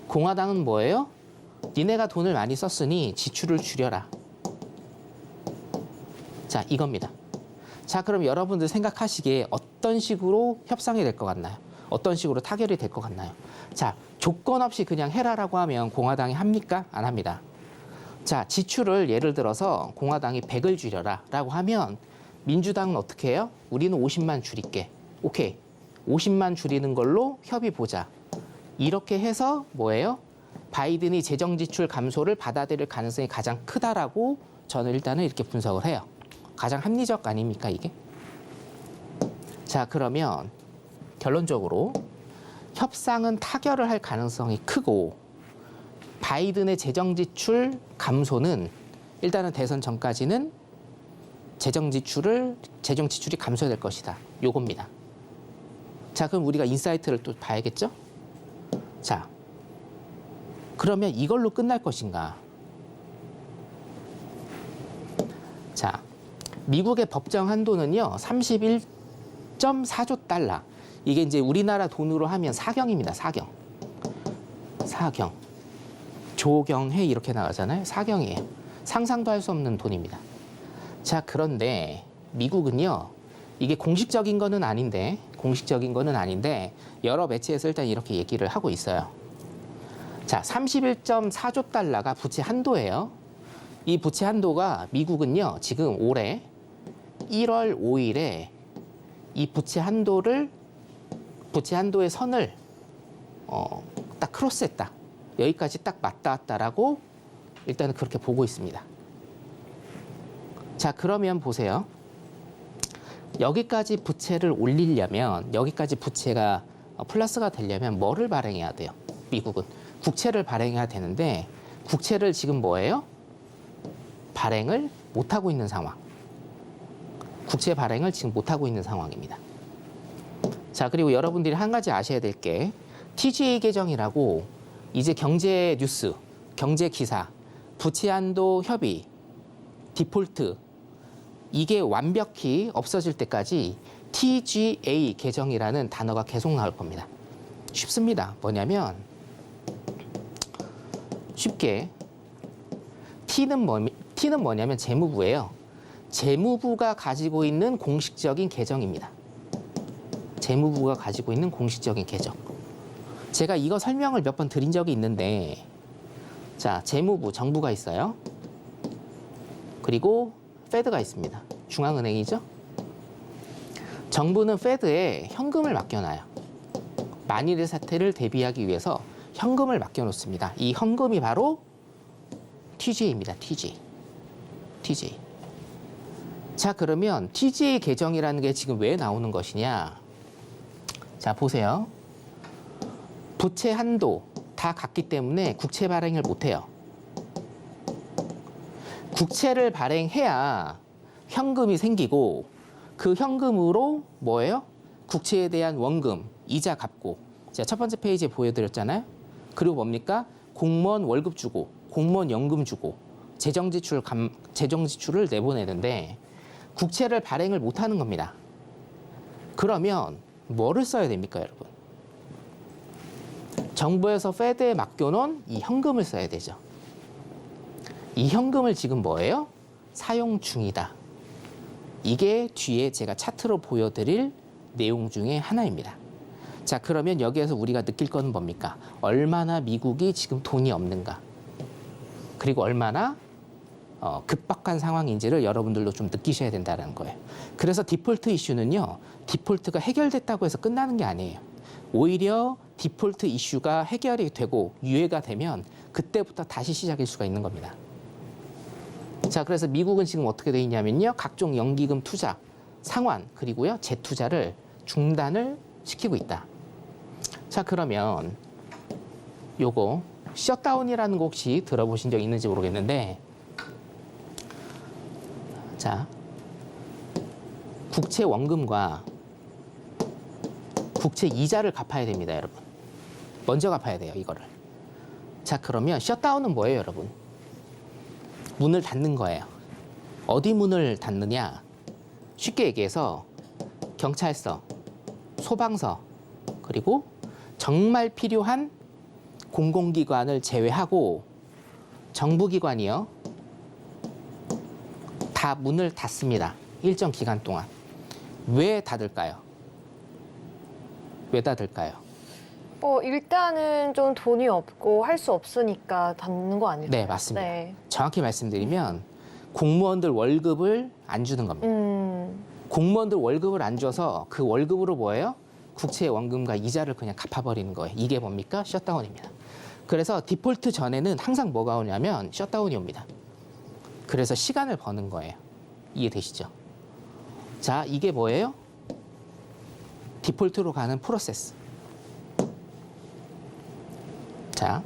공화당은 뭐예요? 니네가 돈을 많이 썼으니 지출을 줄여라. 자, 이겁니다. 자, 그럼 여러분들 생각하시기에 어떤 식으로 협상이 될 것 같나요? 어떤 식으로 타결이 될 것 같나요? 자, 조건 없이 그냥 해라라고 하면 공화당이 합니까? 안 합니다. 자, 지출을 예를 들어서 공화당이 100을 줄여라 라고 하면 민주당은 어떻게 해요? 우리는 50만 줄일게. 오케이. 50만 줄이는 걸로 협의 보자. 이렇게 해서 뭐예요? 바이든이 재정 지출 감소를 받아들일 가능성이 가장 크다라고 저는 일단은 이렇게 분석을 해요. 가장 합리적 아닙니까, 이게? 자, 그러면 결론적으로 협상은 타결을 할 가능성이 크고 바이든의 재정 지출 감소는 일단은 대선 전까지는 재정 지출이 감소될 것이다. 요겁니다. 자, 그럼 우리가 인사이트를 또 봐야겠죠? 자, 그러면 이걸로 끝날 것인가? 자, 미국의 법정 한도는요, 31.4조 달러. 이게 이제 우리나라 돈으로 하면 사경입니다. 사경. 조경해 이렇게 나가잖아요. 사경이에요. 상상도 할 수 없는 돈입니다. 자, 그런데 미국은요, 이게 공식적인 거는 아닌데 여러 매체에서 일단 이렇게 얘기를 하고 있어요. 자, 31.4조 달러가 부채 한도예요. 이 부채 한도가 미국은요, 지금 올해 1월 5일에 이 부채 한도의 선을 딱 크로스했다. 여기까지 딱 맞다 왔다라고 일단은 그렇게 보고 있습니다. 자, 그러면 보세요. 여기까지 부채를 올리려면, 여기까지 부채가 플러스가 되려면 뭐를 발행해야 돼요? 미국은 국채를 발행해야 되는데 국채를 지금 뭐예요? 발행을 못하고 있는 상황. 국채 발행을 지금 못하고 있는 상황입니다. 자, 그리고 여러분들이 한 가지 아셔야 될 게 TGA 개정이라고 이제 경제 뉴스, 경제 기사, 부채 한도 협의, 디폴트 이게 완벽히 없어질 때까지 TGA 개정이라는 단어가 계속 나올 겁니다. 쉽습니다. 뭐냐면 쉽게 T는 뭐냐면 재무부예요. 재무부가 가지고 있는 공식적인 계정입니다. 재무부가 가지고 있는 공식적인 계정. 제가 이거 설명을 몇 번 드린 적이 있는데, 자, 재무부, 정부가 있어요. 그리고 페드가 있습니다. 중앙은행이죠. 정부는 페드에 현금을 맡겨놔요. 만일의 사태를 대비하기 위해서 현금을 맡겨놓습니다. 이 현금이 바로 TGA입니다. TGA. 자, 그러면 TGA 개정이라는 게 지금 왜 나오는 것이냐? 자, 보세요. 부채 한도 다 같기 때문에 국채 발행을 못해요. 국채를 발행해야 현금이 생기고 그 현금으로 뭐예요? 국채에 대한 원금, 이자 갚고. 제가 첫 번째 페이지에 보여드렸잖아요. 그리고 뭡니까? 공무원 월급 주고, 공무원 연금 주고, 재정 지출을 내보내는데 국채를 발행을 못하는 겁니다. 그러면 뭐를 써야 됩니까, 여러분? 정부에서 페드에 맡겨놓은 이 현금을 써야 되죠. 이 현금을 지금 뭐예요? 사용 중이다. 이게 뒤에 제가 차트로 보여드릴 내용 중에 하나입니다. 자, 그러면 여기에서 우리가 느낄 거는 뭡니까? 얼마나 미국이 지금 돈이 없는가? 그리고 얼마나 급박한 상황인지를 여러분들도 좀 느끼셔야 된다는 거예요. 그래서 디폴트 이슈는요, 디폴트가 해결됐다고 해서 끝나는 게 아니에요. 오히려 디폴트 이슈가 해결이 되고 유예가 되면 그때부터 다시 시작일 수가 있는 겁니다. 자, 그래서 미국은 지금 어떻게 돼 있냐면요, 각종 연기금 투자, 상환, 그리고요, 재투자를 중단을 시키고 있다. 자, 그러면 요거 셧다운이라는 거 혹시 들어보신 적 있는지 모르겠는데, 자, 국채 원금과 국채 이자를 갚아야 됩니다, 여러분. 먼저 갚아야 돼요, 이거를. 자, 그러면 셧다운은 뭐예요, 여러분? 문을 닫는 거예요. 어디 문을 닫느냐? 쉽게 얘기해서 경찰서, 소방서, 그리고 정말 필요한 공공기관을 제외하고 정부기관이요. 다 문을 닫습니다. 일정 기간 동안. 왜 닫을까요? 왜 닫을까요? 일단은 좀 돈이 없고 할 수 없으니까 닫는 거 아닐까요? 네, 맞습니다. 네. 정확히 말씀드리면 공무원들 월급을 안 주는 겁니다. 공무원들 월급을 안 줘서 그 월급으로 뭐예요? 국채 원금과 이자를 그냥 갚아버리는 거예요. 이게 뭡니까? 셧다운입니다. 그래서 디폴트 전에는 항상 뭐가 오냐면 셧다운이 옵니다. 그래서 시간을 버는 거예요. 이해되시죠? 자, 이게 뭐예요? 디폴트로 가는 프로세스. 자,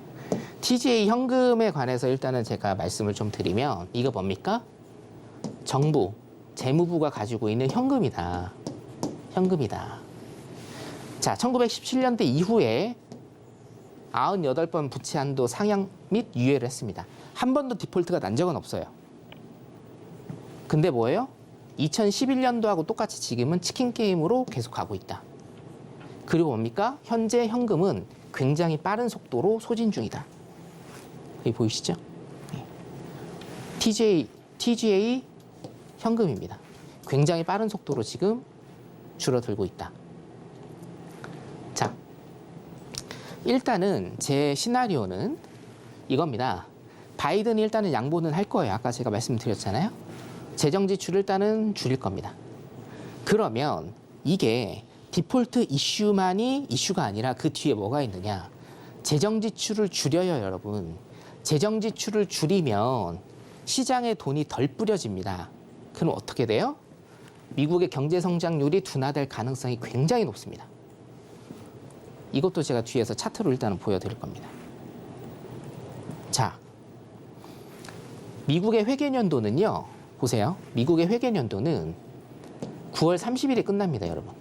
TGA 현금에 관해서 일단은 제가 말씀을 좀 드리면 이거 뭡니까? 정부, 재무부가 가지고 있는 현금이다. 현금이다. 자, 1917년대 이후에 98번 부채 한도 상향 및 유예를 했습니다. 한 번도 디폴트가 난 적은 없어요. 근데 뭐예요? 2011년도하고 똑같이 지금은 치킨 게임으로 계속 가고 있다. 그리고 뭡니까? 현재 현금은 굉장히 빠른 속도로 소진 중이다. 여기 보이시죠? 네. TGA 현금입니다. 굉장히 빠른 속도로 지금 줄어들고 있다. 자, 일단은 제 시나리오는 이겁니다. 바이든이 일단은 양보는 할 거예요. 아까 제가 말씀드렸잖아요. 재정 지출을 일단은 줄일 겁니다. 그러면 이게 디폴트 이슈만이 이슈가 아니라 그 뒤에 뭐가 있느냐. 재정 지출을 줄여요, 여러분. 재정 지출을 줄이면 시장에 돈이 덜 뿌려집니다. 그럼 어떻게 돼요? 미국의 경제 성장률이 둔화될 가능성이 굉장히 높습니다. 이것도 제가 뒤에서 차트로 일단은 보여드릴 겁니다. 자, 미국의 회계연도는요. 보세요. 미국의 회계연도는 9월 30일에 끝납니다, 여러분.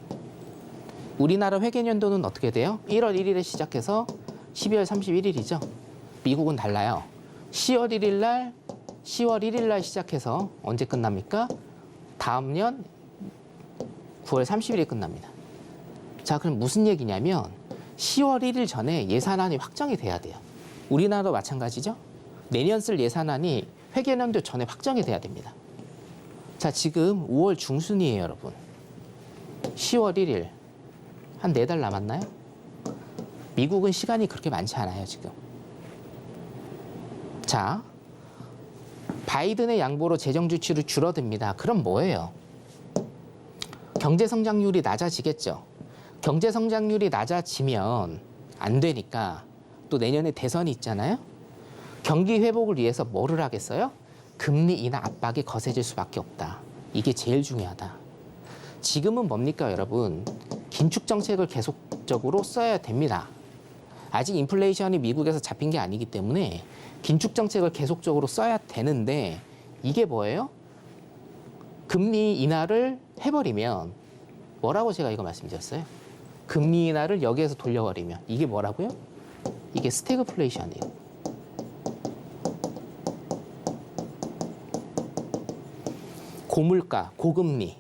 우리나라 회계연도는 어떻게 돼요? 1월 1일에 시작해서 12월 31일이죠. 미국은 달라요. 10월 1일 날 시작해서 언제 끝납니까? 다음 년 9월 30일에 끝납니다. 자, 그럼 무슨 얘기냐면 10월 1일 전에 예산안이 확정이 돼야 돼요. 우리나라도 마찬가지죠. 내년 쓸 예산안이 회계연도 전에 확정이 돼야 됩니다. 자, 지금 5월 중순이에요, 여러분. 10월 1일 한 4달 남았나요? 미국은 시간이 그렇게 많지 않아요, 지금. 자, 바이든의 양보로 재정 지출이 줄어듭니다. 그럼 뭐예요? 경제 성장률이 낮아지겠죠. 경제 성장률이 낮아지면 안 되니까 또 내년에 대선이 있잖아요. 경기 회복을 위해서 뭐를 하겠어요? 금리 인하 압박이 거세질 수밖에 없다. 이게 제일 중요하다. 지금은 뭡니까, 여러분? 긴축 정책을 계속적으로 써야 됩니다. 아직 인플레이션이 미국에서 잡힌 게 아니기 때문에 긴축 정책을 계속적으로 써야 되는데 이게 뭐예요? 금리 인하를 해버리면 뭐라고 제가 이거 말씀드렸어요? 금리 인하를 여기에서 돌려버리면 이게 뭐라고요? 이게 스태그플레이션이에요. 고물가, 고금리,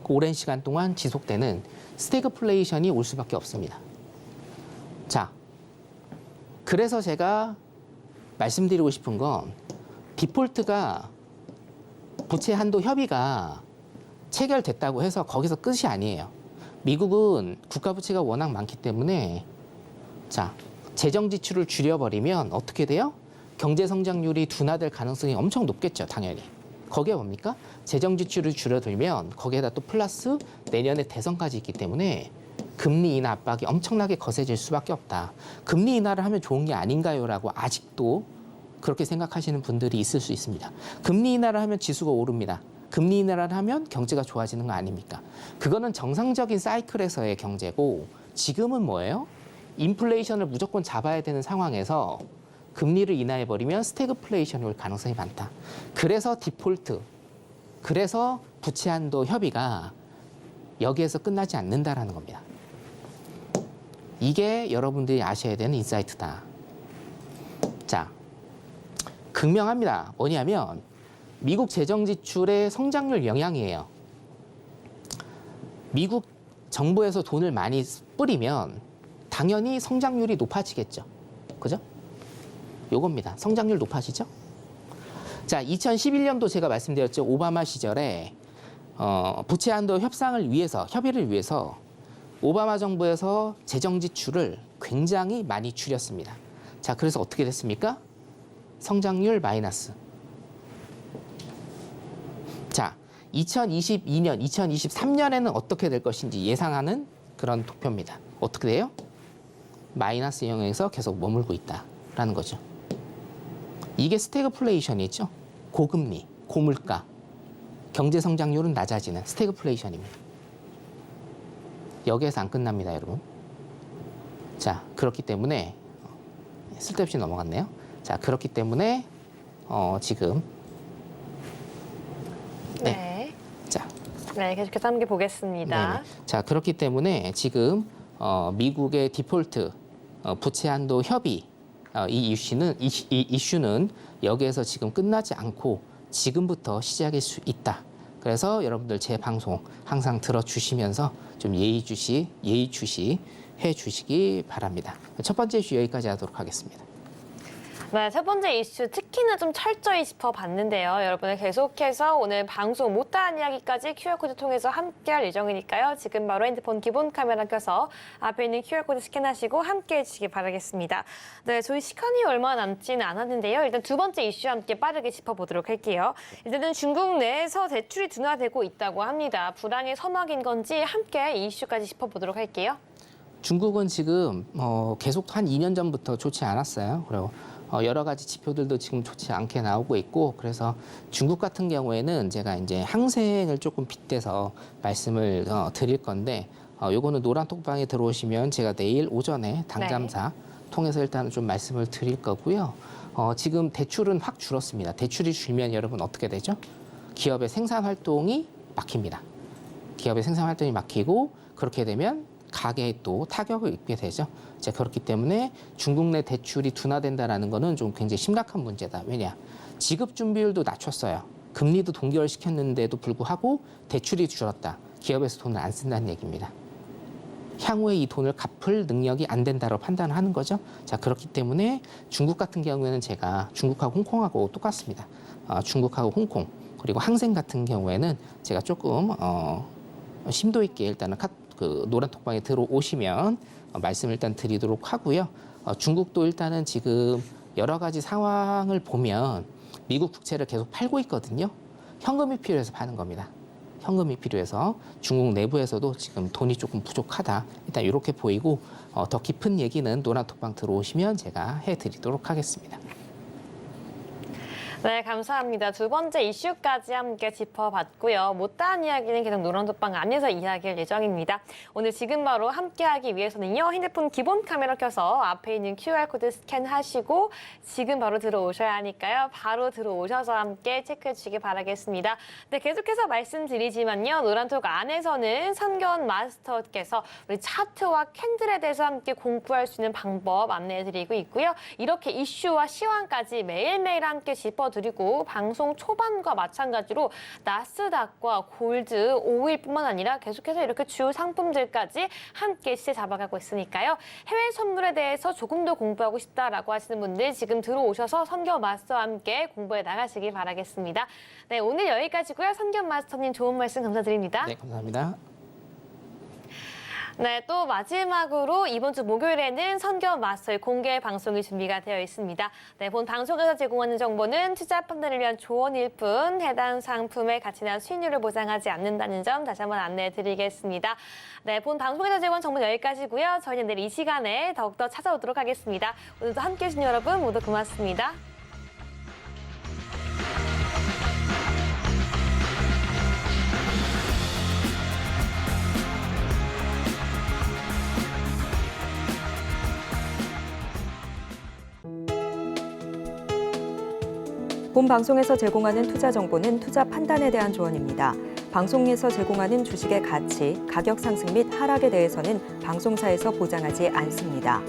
오랜 시간 동안 지속되는 스태그플레이션이 올 수밖에 없습니다. 자, 그래서 제가 말씀드리고 싶은 건 디폴트가 부채 한도 협의가 체결됐다고 해서 거기서 끝이 아니에요. 미국은 국가 부채가 워낙 많기 때문에 자, 재정 지출을 줄여버리면 어떻게 돼요? 경제 성장률이 둔화될 가능성이 엄청 높겠죠, 당연히. 거기에 뭡니까? 재정 지출을 줄여들면 거기에다 또 플러스 내년에 대선까지 있기 때문에 금리 인하 압박이 엄청나게 거세질 수밖에 없다. 금리 인하를 하면 좋은 게 아닌가요? 라고 아직도 그렇게 생각하시는 분들이 있을 수 있습니다. 금리 인하를 하면 지수가 오릅니다. 금리 인하를 하면 경제가 좋아지는 거 아닙니까? 그거는 정상적인 사이클에서의 경제고 지금은 뭐예요? 인플레이션을 무조건 잡아야 되는 상황에서 금리를 인하해버리면 스태그플레이션이 올 가능성이 많다. 그래서 디폴트, 그래서 부채 한도 협의가 여기에서 끝나지 않는다라는 겁니다. 이게 여러분들이 아셔야 되는 인사이트다. 자, 극명합니다. 뭐냐면 미국 재정 지출의 성장률 영향이에요. 미국 정부에서 돈을 많이 뿌리면 당연히 성장률이 높아지겠죠. 그죠? 요겁니다. 성장률 높아지죠? 자, 2011년도 제가 말씀드렸죠. 오바마 시절에 부채 한도 협의를 위해서 오바마 정부에서 재정 지출을 굉장히 많이 줄였습니다. 자, 그래서 어떻게 됐습니까? 성장률 마이너스. 자, 2022년, 2023년에는 어떻게 될 것인지 예상하는 그런 도표입니다. 어떻게 돼요? 마이너스 영역에서 계속 머물고 있다라는 거죠. 이게 스태그플레이션이죠. 고금리, 고물가, 경제 성장률은 낮아지는 스태그플레이션입니다. 여기에서 안 끝납니다, 여러분. 자, 그렇기 때문에 쓸데없이 넘어갔네요. 자, 그렇기 때문에 지금 네. 자, 네, 계속해서 함께 보겠습니다. 네네. 자, 그렇기 때문에 지금 미국의 디폴트 부채 한도 협의 이 이슈는 여기에서 지금 끝나지 않고 지금부터 시작일 수 있다. 그래서 여러분들 제 방송 항상 들어주시면서 좀 예의주시 해주시기 바랍니다. 첫 번째 이슈 여기까지 하도록 하겠습니다. 네, 세 번째 이슈 특히나 좀 철저히 짚어봤는데요. 여러분들 계속해서 오늘 방송 못다한 이야기까지 QR코드 통해서 함께할 예정이니까요. 지금 바로 핸드폰 기본 카메라 켜서 앞에 있는 QR코드 스캔하시고 함께해 주시기 바라겠습니다. 네, 저희 시간이 얼마 남지는 않았는데요. 일단 두 번째 이슈 함께 빠르게 짚어보도록 할게요. 일단은 중국 내에서 대출이 둔화되고 있다고 합니다. 불황의 서막인 건지 함께 이 이슈까지 짚어보도록 할게요. 중국은 지금 계속 한 2년 전부터 좋지 않았어요. 그리고 여러 가지 지표들도 지금 좋지 않게 나오고 있고, 그래서 중국 같은 경우에는 제가 이제 항생을 조금 빗대서 말씀을 드릴 건데, 요거는 노란톡방에 들어오시면 제가 내일 오전에 당잠사 통해서 일단은 좀 말씀을 드릴 거고요. 지금 대출은 확 줄었습니다. 대출이 줄면 여러분 어떻게 되죠? 기업의 생산 활동이 막힙니다. 기업의 생산 활동이 막히고, 그렇게 되면 가계에 또 타격을 입게 되죠. 자, 그렇기 때문에 중국 내 대출이 둔화된다라는 거는 좀 굉장히 심각한 문제다. 왜냐? 지급 준비율도 낮췄어요. 금리도 동결시켰는데도 불구하고 대출이 줄었다. 기업에서 돈을 안 쓴다는 얘기입니다. 향후에 이 돈을 갚을 능력이 안 된다고 판단하는 거죠. 자, 그렇기 때문에 중국 같은 경우에는 제가 중국하고 홍콩하고 똑같습니다. 중국하고 홍콩 그리고 항생 같은 경우에는 제가 조금 심도 있게 일단은 그 노란톡방에 들어오시면 말씀을 일단 드리도록 하고요. 중국도 일단은 지금 여러 가지 상황을 보면 미국 국채를 계속 팔고 있거든요. 현금이 필요해서 파는 겁니다. 현금이 필요해서 중국 내부에서도 지금 돈이 조금 부족하다. 일단 이렇게 보이고 더 깊은 얘기는 노란톡방 들어오시면 제가 해드리도록 하겠습니다. 네, 감사합니다. 두 번째 이슈까지 함께 짚어봤고요. 못다한 이야기는 계속 노란톡방 안에서 이야기할 예정입니다. 오늘 지금 바로 함께하기 위해서는요. 핸드폰 기본 카메라 켜서 앞에 있는 QR코드 스캔하시고 지금 바로 들어오셔야 하니까요. 바로 들어오셔서 함께 체크해 주시기 바라겠습니다. 네, 계속해서 말씀드리지만요. 노란톡 안에서는 선견 마스터께서 우리 차트와 캔들에 대해서 함께 공부할 수 있는 방법 안내해드리고 있고요. 이렇게 이슈와 시황까지 매일매일 함께 짚어드리고 방송 초반과 마찬가지로 나스닥과 골드, 오일뿐만 아니라 계속해서 이렇게 주요 상품들까지 함께 시세 잡아가고 있으니까요. 해외 선물에 대해서 조금 더 공부하고 싶다라고 하시는 분들 지금 들어오셔서 선견 마스터와 함께 공부해 나가시기 바라겠습니다. 네, 오늘 여기까지고요. 선견 마스터님 좋은 말씀 감사드립니다. 네, 감사합니다. 네, 또 마지막으로 이번 주 목요일에는 선견 마스터의 공개 방송이 준비가 되어 있습니다. 네, 본 방송에서 제공하는 정보는 투자 판단을 위한 조언일 뿐 해당 상품의 가치나 수익률을 보장하지 않는다는 점 다시 한번 안내해 드리겠습니다. 네, 본 방송에서 제공한 정보는 여기까지고요. 저희는 내일 이 시간에 더욱더 찾아오도록 하겠습니다. 오늘도 함께해 주신 여러분 모두 고맙습니다. 본 방송에서 제공하는 투자 정보는 투자 판단에 대한 조언입니다. 방송에서 제공하는 주식의 가치, 가격 상승 및 하락에 대해서는 방송사에서 보장하지 않습니다.